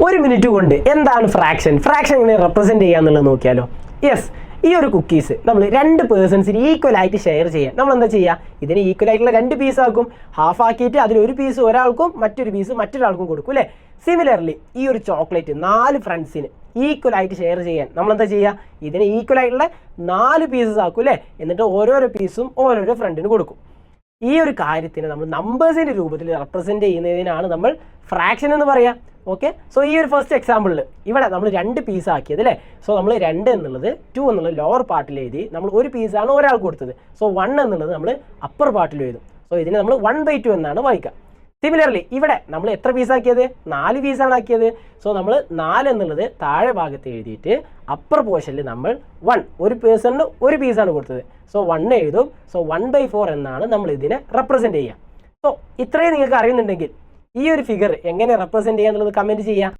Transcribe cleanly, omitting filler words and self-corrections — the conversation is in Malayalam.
ഒരു മിനിറ്റ് കൊണ്ട് എന്താണ് ഫ്രാക്ഷൻ എങ്ങനെ റെപ്രസെന്റ് ചെയ്യാന്നുള്ളത് നോക്കിയാലോ. യെസ്, ഈ ഒരു കുക്കീസ് നമ്മൾ 2 പേഴ്സൺസിന് ഈക്വൽ ആയിട്ട് ഷെയർ ചെയ്യാൻ നമ്മൾ എന്താ ചെയ്യുക, ഇതിന് ഈക്വൽ ആയിട്ടുള്ള 2 പീസ് ആക്കും. ഹാഫ് ആക്കിയിട്ട് അതിലൊരു പീസ് ഒരാൾക്കും മറ്റൊരു പീസ് മറ്റൊരാൾക്കും കൊടുക്കും അല്ലേ. സിമിലർലി ഈ ഒരു ചോക്ലേറ്റ് 4 ഫ്രണ്ട്സിന് ഈക്വൽ ആയിട്ട് ഷെയർ ചെയ്യാൻ നമ്മൾ എന്താ ചെയ്യുക, ഇതിന് ഈക്വൽ ആയിട്ടുള്ള 4 പീസസ് ആക്കും അല്ലേ. എന്നിട്ട് ഓരോരോ പീസും ഓരോരോ ഫ്രണ്ടിന് കൊടുക്കും. ഈ ഒരു കാര്യത്തിന് നമ്മൾ നമ്പേഴ്സിൻ്റെ രൂപത്തിൽ റെപ്രസെൻറ്റ് ചെയ്യുന്നതിനാണ് നമ്മൾ ഫ്രാക്ഷൻ എന്ന് പറയുക. ഓക്കെ, സോ ഈ ഒരു ഫസ്റ്റ് എക്സാമ്പിളിൽ ഇവിടെ നമ്മൾ 2 പീസ് ആക്കിയത് അല്ലേ. സോ നമ്മൾ 2 എന്നുള്ളത് 2 എന്നുള്ളത് ലോവർ പാർട്ടിൽ എഴുതി, നമ്മൾ ഒരു പീസാണ് ഒരാൾക്ക് കൊടുത്തത്. സോ 1 എന്നുള്ളത് നമ്മൾ അപ്പർ പാർട്ടിൽ എഴുതും. സോ ഇതിനെ നമ്മൾ 1/2 എന്നാണ് വായിക്കുക. സിമിലർലി ഇവിടെ നമ്മൾ എത്ര പീസാക്കിയത്, 4 പീസാണ് ആക്കിയത്. സോ നമ്മൾ 4 എന്നുള്ളത് താഴെ ഭാഗത്ത് എഴുതിയിട്ട് അപ്പർ പോർഷനിൽ നമ്മൾ 1 ഒരു പേഴ്സണിന് ഒരു പീസാണ് കൊടുത്തത്. സോ 1 എഴുതും. സോ 1/4 എന്നാണ് നമ്മൾ ഇതിനെ റെപ്രസെൻറ്റ് ചെയ്യുക. സോ ഇത്രയും നിങ്ങൾക്ക് അറിയുന്നുണ്ടെങ്കിൽ ഈ ഒരു ഫിഗർ എങ്ങനെ റെപ്രസെൻറ്റ് ചെയ്യുക എന്നുള്ളത് കമൻറ്റ് ചെയ്യുക.